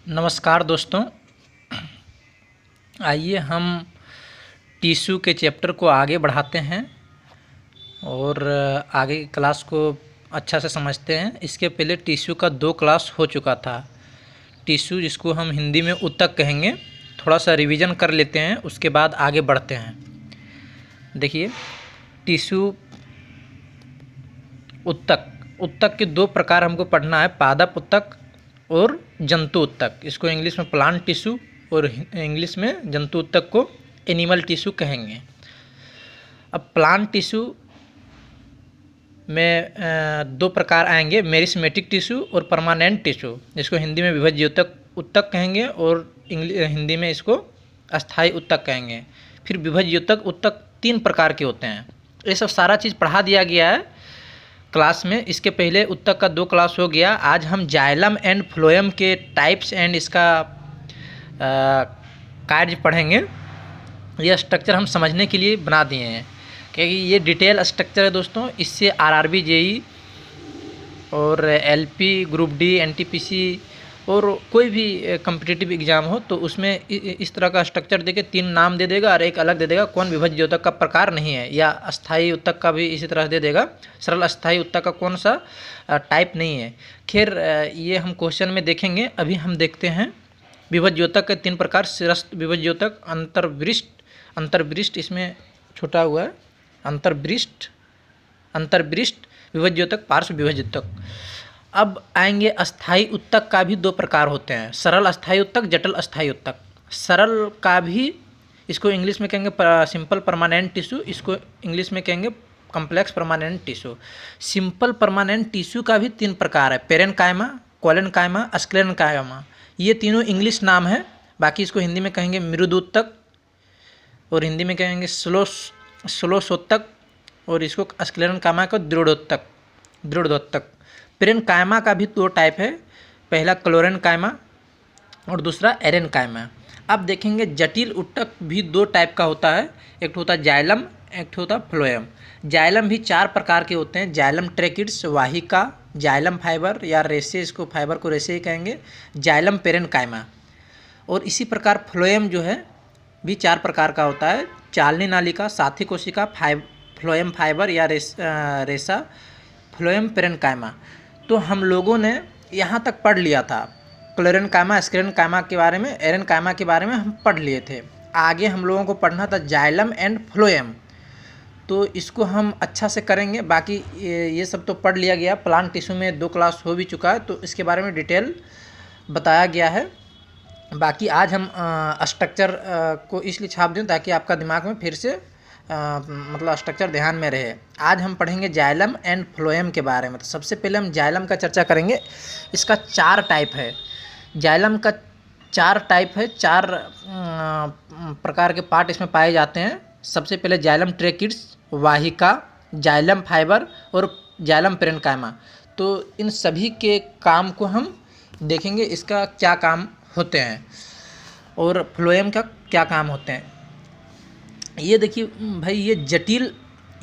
नमस्कार दोस्तों, आइए हम टिश्यू के चैप्टर को आगे बढ़ाते हैं और आगे की क्लास को अच्छा से समझते हैं। इसके पहले टिश्यू का 2 क्लास हो चुका था। टिश्यू जिसको हम हिंदी में ऊतक कहेंगे, थोड़ा सा रिवीजन कर लेते हैं, उसके बाद आगे बढ़ते हैं। देखिए, टिश्यू ऊतक के 2 प्रकार हमको पढ़ना है, पादप ऊतक और जंतु ऊतक। इसको इंग्लिश में प्लांट टिश्यू और इंग्लिश में जंतु ऊतक को एनिमल टिश्यू कहेंगे। अब प्लांट टिश्यू में 2 प्रकार आएंगे, मेरिस्मेटिक टिश्यू और परमानेंट टिश्यू। इसको हिंदी में विभज्य ऊतक कहेंगे और हिंदी में इसको अस्थायी ऊतक कहेंगे। फिर विभज्य ऊतक 3 प्रकार के होते हैं। ये सब सारा चीज़ पढ़ा दिया गया है क्लास में। इसके पहले ऊतक का 2 क्लास हो गया। आज हम जाइलम एंड फ्लोएम के टाइप्स एंड इसका कार्य पढ़ेंगे। यह स्ट्रक्चर हम समझने के लिए बना दिए हैं क्योंकि ये डिटेल स्ट्रक्चर है दोस्तों। इससे आरआरबी, जेई और एलपी, ग्रुप डी, एनटीपीसी और कोई भी कम्पिटिटिव एग्ज़ाम हो तो उसमें इस तरह का स्ट्रक्चर देके 3 नाम दे देगा और एक अलग दे देगा कौन विभज्य ऊतक का प्रकार नहीं है, या अस्थायी ऊतक का भी इसी तरह दे देगा, सरल अस्थायी ऊतक का कौन सा टाइप नहीं है। खैर, ये हम क्वेश्चन में देखेंगे। अभी हम देखते हैं विभज्य ऊतक के 3 प्रकार। शिरस्थ विभज्य ऊतक, अंतर्वृष्ट इसमें छुटा हुआ है, अंतर्वृष्ट विभज्य ऊतक, पार्श्व विभज्य ऊतक। अब आएंगे अस्थायी ऊतक का भी 2 प्रकार होते हैं, सरल अस्थायी ऊतक, जटिल अस्थायी ऊतक। सरल का भी इसको इंग्लिश में कहेंगे सिंपल परमानेंट टिश्यू, इसको इंग्लिश में कहेंगे complex permanent tissue. Simple permanent tissue का भी 3 प्रकार है, पेरेनकाइमा, कोलेनकाइमा, स्क्लेरेनकाइमा। ये तीनों इंग्लिश नाम है। बाकी इसको हिंदी में कहेंगे मृदूतक और हिंदी में कहेंगे श्लोषोतक और इसको स्क्लेरेनकाइमा को दृढ़ोतक। पेरेनकाइमा का भी 2 टाइप है, पहला क्लोरेनकाइमा और दूसरा एरेनकाइमा। अब देखेंगे जटिल ऊतक भी 2 टाइप का होता है, एक होता है जाइलम, एक होता फ्लोएम। जाइलम भी 4 प्रकार के होते हैं, जाइलम ट्रैकिड्स, वाहिका, जाइलम फाइबर या रेसे, इसको फाइबर को रेसे ही कहेंगे, जाइलम पेरेनकाइमा। और इसी प्रकार फ्लोएम जो है भी 4 प्रकार का होता है, चालनी नालिका, साथी कोशिका, फ्लोएम फाइबर या रेसा, फ्लोएम पेरेनकाइमा। तो हम लोगों ने यहाँ तक पढ़ लिया था, क्लोरेनकाइमा, स्क्लेरेनकाइमा के बारे में, एरेनकाइमा के बारे में हम पढ़ लिए थे। आगे हम लोगों को पढ़ना था जाइलम एंड फ्लोएम, तो इसको हम अच्छा से करेंगे। बाकी ये सब तो पढ़ लिया गया। प्लांट टिश्यू में 2 क्लास हो भी चुका है तो इसके बारे में डिटेल बताया गया है। बाकी आज हम स्ट्रक्चर को इसलिए छाप दें ताकि आपका दिमाग में फिर से मतलब स्ट्रक्चर ध्यान में रहे। आज हम पढ़ेंगे जाइलम एंड फ्लोएम के बारे में। तो सबसे पहले हम जाइलम का चर्चा करेंगे। इसका 4 टाइप है, जाइलम का 4 टाइप है, 4 प्रकार के पार्ट इसमें पाए जाते हैं। सबसे पहले जाइलम ट्रैकिड्स, वाहिका, जाइलम फाइबर और जाइलम पेरेनकाइमा। तो इन सभी के काम को हम देखेंगे, इसका क्या काम होते हैं और फ्लोएम का क्या काम होते हैं। ये देखिए भाई,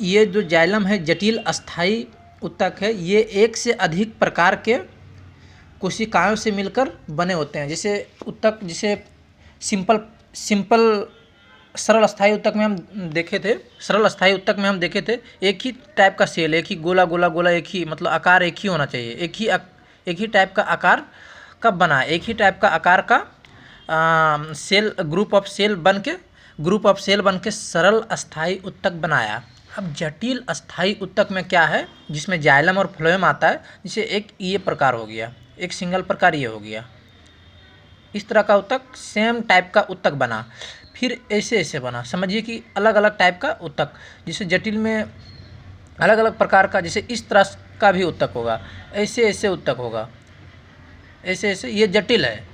ये जो जाइलम है जटिल अस्थायी ऊतक है। ये 1 से अधिक प्रकार के कोशिकाओं से मिलकर बने होते हैं। जैसे ऊतक, जिसे सिंपल सरल अस्थायी ऊतक में हम देखे थे, एक ही टाइप का सेल, एक ही गोला, एक ही मतलब आकार एक ही होना चाहिए, एक ही टाइप का आकार का बना, एक ही टाइप का आकार का सेल, ग्रुप ऑफ सेल बन के सरल अस्थायी ऊतक बनाया। अब जटिल अस्थायी ऊतक में क्या है, जिसमें जाइलम और फ्लोएम आता है, जिसे एक ये प्रकार हो गया, एक सिंगल प्रकार ये हो गया। इस तरह का ऊतक, सेम टाइप का ऊतक बना। फिर ऐसे बना, समझिए कि अलग अलग टाइप का ऊतक, जिसे जटिल में अलग अलग प्रकार का, जैसे इस तरह का भी ऊतक होगा, ऐसे ऊतक होगा, ऐसे ये जटिल है।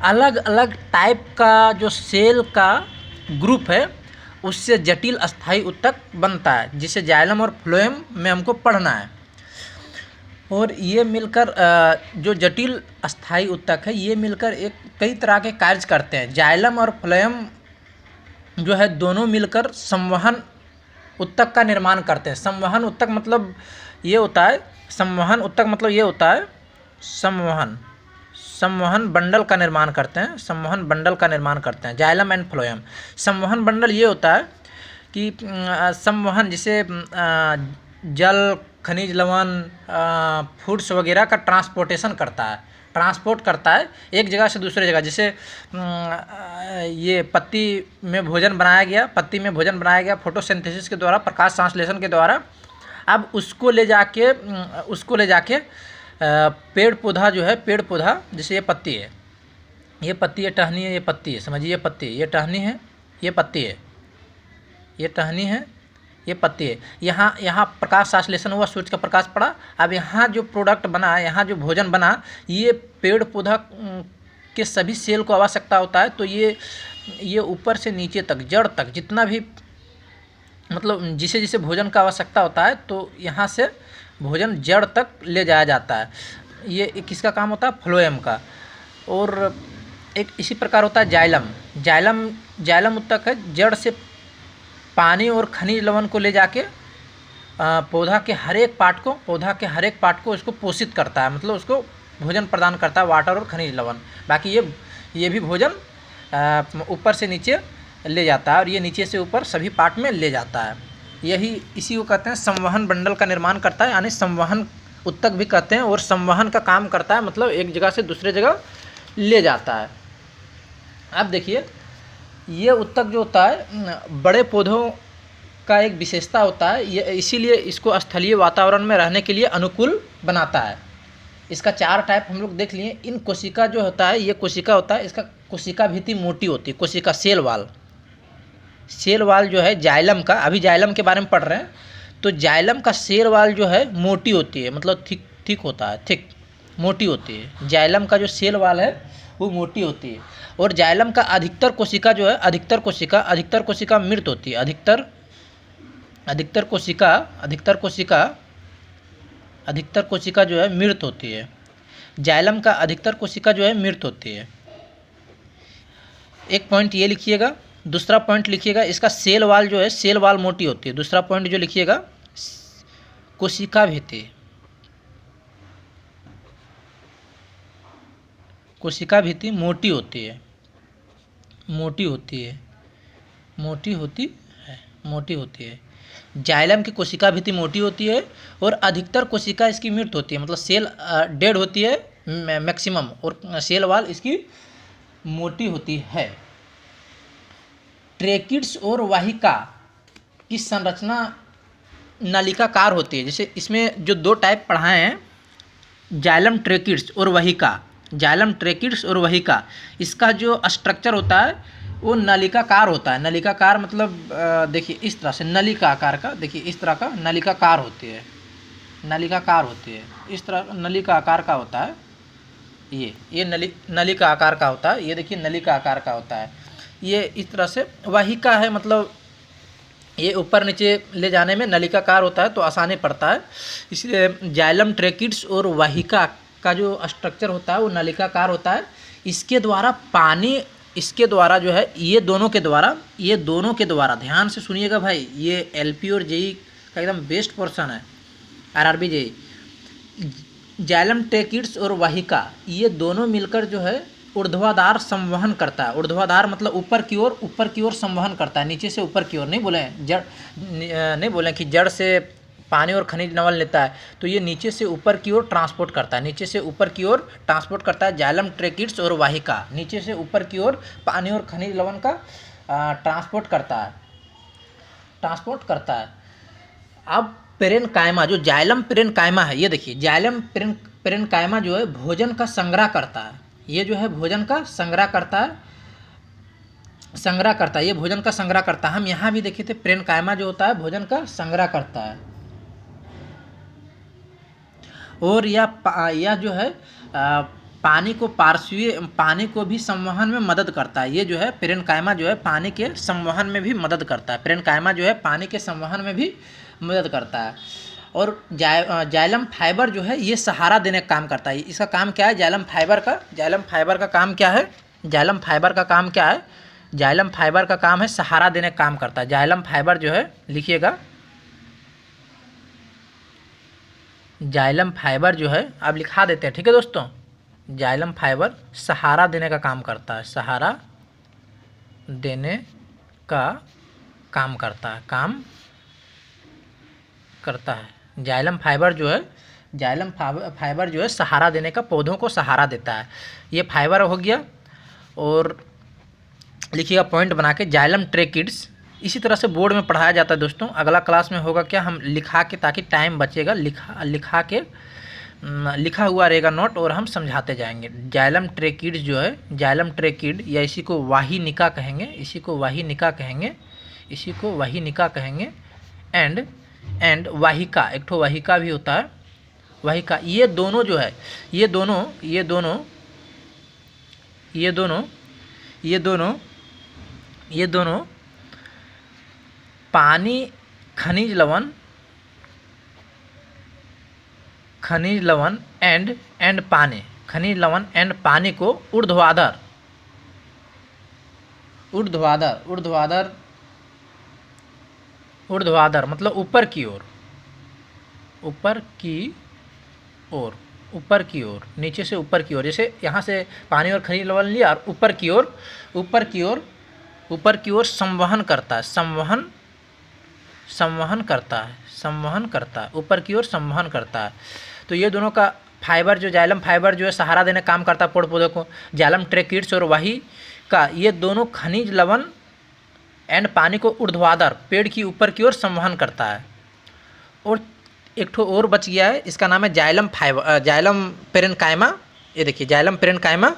अलग अलग टाइप का जो सेल का ग्रुप है उससे जटिल अस्थायी ऊतक बनता है, जिसे जाइलम और फ्लोएम में हमको पढ़ना है। और ये मिलकर जो जटिल अस्थायी ऊतक है, ये मिलकर कई तरह के कार्य करते हैं। जाइलम और फ्लोएम जो है दोनों मिलकर संवहन ऊतक का निर्माण करते हैं। संवहन ऊतक मतलब ये होता है, संवहन बंडल का निर्माण करते हैं, संवहन बंडल का निर्माण करते हैं, जाइलम एंड फ्लोएम। संवहन बंडल ये होता है कि संवहन जिसे जल, खनिज लवण, फूड्स वगैरह का ट्रांसपोर्टेशन करता है, ट्रांसपोर्ट करता है एक जगह से दूसरे जगह। जैसे ये पत्ती में भोजन बनाया गया, पत्ती में भोजन बनाया गया फोटोसिंथेसिस के द्वारा, प्रकाश संश्लेषण के द्वारा। अब उसको ले जाके पेड़ पौधा जो है, पेड़ पौधा जैसे ये पत्ती है, ये पत्ती है, टहनी है, ये पत्ती है, समझिए ये पत्ती है, ये टहनी है, ये पत्ती है, ये टहनी है, ये पत्ती है। यहाँ प्रकाश संश्लेषण हुआ, सूर्य का प्रकाश पड़ा। अब यहाँ जो प्रोडक्ट बना, यहाँ जो भोजन बना, ये पेड़ पौधा के सभी सेल को आवश्यकता होता है। तो ये ऊपर से नीचे तक, जड़ तक, जितना भी मतलब जिसे जिसे भोजन का आवश्यकता होता है, तो यहाँ से भोजन जड़ तक ले जाया जाता है। ये किसका काम होता है? फ्लोएम का। और एक इसी प्रकार होता है जाइलम। जाइलम उत्तक है, जड़ से पानी और खनिज लवण को ले जाके पौधा के हर एक पार्ट को उसको पोषित करता है, मतलब उसको भोजन प्रदान करता है, वाटर और खनिज लवण। बाकी ये भी भोजन ऊपर से नीचे ले जाता है, और ये नीचे से ऊपर सभी पार्ट में ले जाता है। इसी को कहते हैं संवहन बंडल का निर्माण करता है, यानी संवहन उत्तक भी कहते हैं। और संवहन का काम करता है, मतलब एक जगह से दूसरे जगह ले जाता है। अब देखिए, ये उत्तक जो होता है बड़े पौधों का एक विशेषता होता है, ये इसीलिए इसको स्थलीय वातावरण में रहने के लिए अनुकूल बनाता है। इसका 4 टाइप हम लोग देख लिए। इन कोशिका जो होता है, ये कोशिका होता है, इसका कोशिका भित्ति मोटी होती है, कोशिका सेल वाल जो है जाइलम का, अभी जाइलम के बारे में पढ़ रहे हैं, तो जाइलम का सेल वाल जो है मोटी होती है, मतलब थिक होता है, मोटी होती है। जाइलम का जो सेल वाल है वो मोटी होती है। और जाइलम का अधिकतर कोशिका जो है, अधिकतर कोशिका मृत होती है। अधिकतर कोशिका जो है मृत होती है। जाइलम का अधिकतर कोशिका जो है मृत होती है। एक पॉइंट ये लिखिएगा। दूसरा पॉइंट लिखिएगा, इसका सेल वाल जो है, सेल वाल मोटी होती है। दूसरा पॉइंट जो लिखिएगा, कोशिका भित्ति मोटी होती है। जाइलम की कोशिका भित्ति मोटी होती है और अधिकतर कोशिका इसकी मृत होती है, मतलब सेल डेड होती है मैक्सिमम, और सेल वाल इसकी मोटी होती है। ट्रेकिड्स और वाहिका की संरचना नलिकाकार होती है। जैसे इसमें जो 2 टाइप पढ़ाए हैं, जाइलम ट्रेकिड्स और वहिका, इसका जो स्ट्रक्चर होता है वो नलिकाकार होता है। नलिकाकार मतलब देखिए इस तरह से, नलिका आकार का, देखिए इस तरह का नलिकाकार होती है, इस तरह नलिका आकार का होता है। ये नलिका आकार का होता है, ये देखिए नलिका आकार का होता है। ये इस तरह से वाहिका है, मतलब ये ऊपर नीचे ले जाने में नलिकाकार होता है, तो आसानी पड़ता है। इसलिए जाइलम ट्रेकिड्स और वाहिका का जो स्ट्रक्चर होता है वो नलिकाकार होता है। इसके द्वारा जो है, ये दोनों के द्वारा ध्यान से सुनिएगा भाई, ये एलपी और जेई का एकदम बेस्ट पोर्शन है, आरआरबी जेई। जाइलम ट्रेकिड्स और वाहिका, ये दोनों मिलकर जो है ऊर्ध्वाधर संवहन करता है। ऊर्ध्वाधर मतलब ऊपर की ओर संवहन करता है, नीचे से ऊपर की ओर। नहीं बोले कि जड़ से पानी और खनिज लवण लेता है, तो ये नीचे से ऊपर की ओर ट्रांसपोर्ट करता है। जाइलम ट्रेकिड्स और वाहिका नीचे से ऊपर की ओर पानी और खनिज लवण का ट्रांसपोर्ट करता है। अब पेरेनकाइमा, जो जाइलम पेरेनकाइमा है, ये देखिए जाइलम पेरेनकाइमा जो है भोजन का संग्रह करता है। ये जो है भोजन का संग्रह करता है, ये भोजन का संग्रह करता है। हम यहाँ भी देखे थे, पेरेनकाइमा जो होता है भोजन का संग्रह करता है। और यह जो है पानी को भी संवहन में मदद करता है। ये जो है पेरेनकाइमा जो है पानी के संवहन में भी मदद करता है। और जाइलम फाइबर जो है ये सहारा देने का काम करता है। इसका काम क्या है? जाइलम फाइबर का काम क्या है? जाइलम फाइबर का काम है सहारा देने का काम करता है। जाइलम फाइबर जो है, लिखिएगा, जाइलम फाइबर जो है, आप लिखा देते हैं, ठीक है दोस्तों। जाइलम फाइबर सहारा देने का काम करता है, सहारा देने का काम करता है। जाइलम फाइबर जो है, जाइलम फाइबर जो है सहारा देने का, पौधों को सहारा देता है। ये फाइबर हो गया। और लिखिएगा पॉइंट बना के, जाइलम ट्रेकिड्स। इसी तरह से बोर्ड में पढ़ाया जाता है दोस्तों। अगला क्लास में होगा क्या, हम लिखा के, ताकि टाइम बचेगा, लिखा के लिखा हुआ रहेगा नोट और हम समझाते जाएंगे। जाइलम ट्रेकिड्स जो है, जाइलम ट्रेकिड या इसी को वाहिनिका कहेंगे, इसी को वाहिनिका कहेंगे। एंड वाहिका, एक ठो वाहिका भी होता है, वाहिका। ये दोनों जो है, ये दोनों पानी, खनिज लवण एंड पानी, खनिज लवण एंड पानी को ऊर्ध्वाधर मतलब ऊपर की ओर, नीचे से ऊपर की ओर। जैसे यहाँ से पानी और खनिज लवण लिया और ऊपर की ओर संवहन करता है, ऊपर की ओर संवहन करता है। तो ये दोनों का फाइबर जो, जाइलम फाइबर जो है सहारा देने काम करता है पेड़ पौधों को। जाइलम ट्रेकिड्स और वाहिका, ये दोनों खनिज लवण एंड पानी को ऊर्ध्वाधर, पेड़ की ऊपर की ओर संवहन करता है। और एक ठो और बच गया है, इसका नाम है जाइलम पेरेन्काइमा। ये देखिए जाइलम पेरेन्काइमा,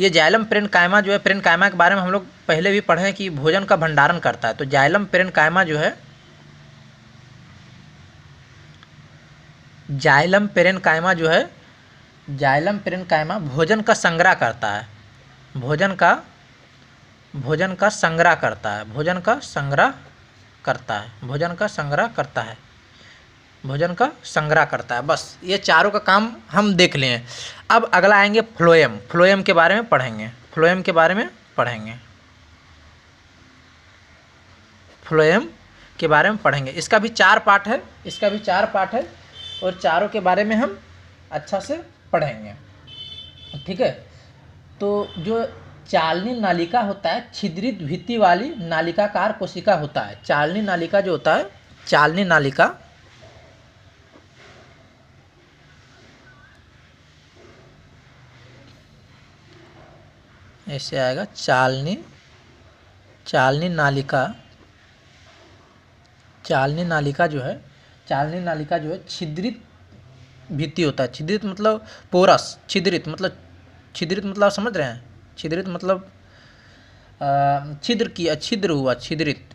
ये जाइलम पेरेन्काइमा जो है, पेरेन्काइमा के बारे में हम लोग पहले भी पढ़े हैं कि भोजन का भंडारण करता है। तो जाइलम पेरेन्काइमा जो है, जाइलम पेरेन्काइमा भोजन का संग्रह करता है, भोजन का संग्रह करता है। बस ये चारों का काम हम देख लिए हैं। अब अगला आएंगे फ्लोएम के बारे में पढ़ेंगे। फ्लोएम के बारे में पढ़ेंगे। इसका भी 4 पार्ट है, और चारों के बारे में हम अच्छा से पढ़ेंगे, ठीक है। तो जो चालनी नालिका होता है, छिद्रित भित्ति वाली नालिकाकार कोशिका होता है। चालनी नालिका जो होता है, चालनी नालिका, ऐसे आएगा, चालनी नालिका जो है, छिद्रित भित्ति होता है। छिद्रित मतलब पोरस, छिद्रित मतलब समझ रहे हैं, छिद्रित मतलब छिद्र हुआ, छिद्रित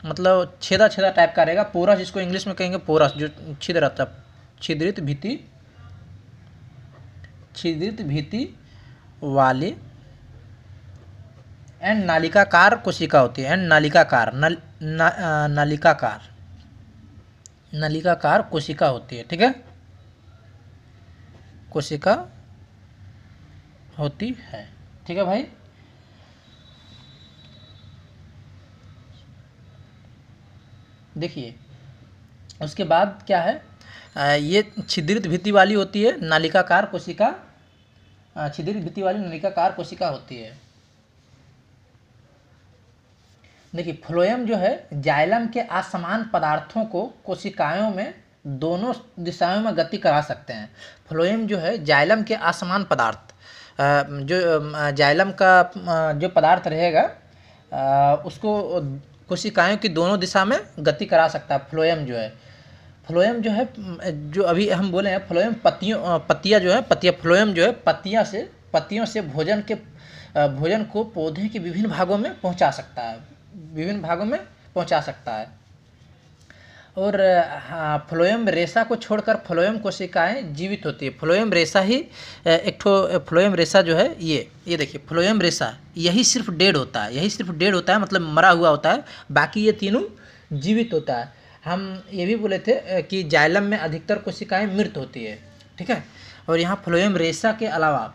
मतलब छेदा टाइप का रहेगा। पोरस जिसको इंग्लिश में कहेंगे पोरस, जो छिद्र रहता है। छिद्रित भित्ति वाली एंड नालिकाकार कोशिका होती है। एंड नालिकाकार कोशिका होती है, ठीक है, कोशिका होती है, ठीक है भाई। देखिए उसके बाद क्या है, ये छिद्रित भित्ति वाली होती है, नालिकाकार कोशिका, छिद्रित भित्ति वाली नालिकाकार कोशिका होती है। देखिए फ्लोएम जो है, जाइलम के असमान पदार्थों को कोशिकाओं में दोनों दिशाओं में गति करा सकते हैं। फ्लोएम जो है, जाइलम के असमान पदार्थ, जो जाइलम का जो पदार्थ रहेगा, उसको कोशिकाओं की दोनों दिशा में गति करा सकता है। फ्लोएम जो है, जो अभी हम बोले हैं, फ्लोएम पत्तियां जो है, फ्लोएम जो है पत्तियों से भोजन को पौधे के विभिन्न भागों में पहुंचा सकता है। और फ्लोएम रेशा को छोड़कर फ्लोएम कोशिकाएं जीवित होती है। फ्लोएम रेशा ही एक ठो, फ्लोएम रेशा जो है, ये देखिए फ्लोएम रेशा, यही सिर्फ डेड होता है, मतलब मरा हुआ होता है, बाकी ये तीनों जीवित होता है। हम ये भी बोले थे कि जाइलम में अधिकतर कोशिकाएं मृत होती है, ठीक है। और यहाँ फ्लोएम रेशा के अलावा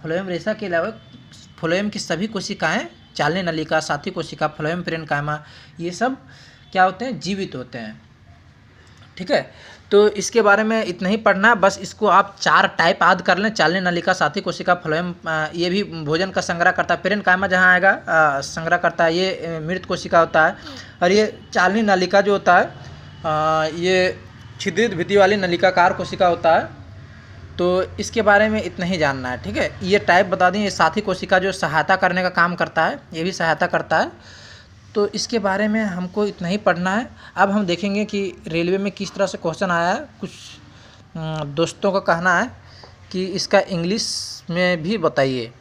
फ्लोएम की सभी कोशिकाएं, चालनी नलिका, साथी कोशिका, फ्लोएम पेरेन्काइमा, ये सब क्या होते हैं, जीवित होते हैं, ठीक है। तो इसके बारे में इतना ही पढ़ना है, बस इसको आप 4 टाइप याद कर लें। चालनी नलिका, साथी कोशिका, फ्लोएम, ये भी भोजन का संग्रह करता है। पेरेन्काइमा जहाँ आएगा संग्रह करता है, ये मृत कोशिका होता है। और ये चालनी नलिका जो होता है ये छिद्रित भित्ति वाली नलिकाकार कोशिका होता है। तो इसके बारे में इतना ही जानना है, ठीक है। ये टाइप बता दें। ये साथी कोशिका जो सहायता करने का काम करता है, ये भी सहायता करता है। तो इसके बारे में हमको इतना ही पढ़ना है। अब हम देखेंगे कि रेलवे में किस तरह से क्वेश्चन आया है। कुछ दोस्तों का कहना है कि इसका इंग्लिश में भी बताइए।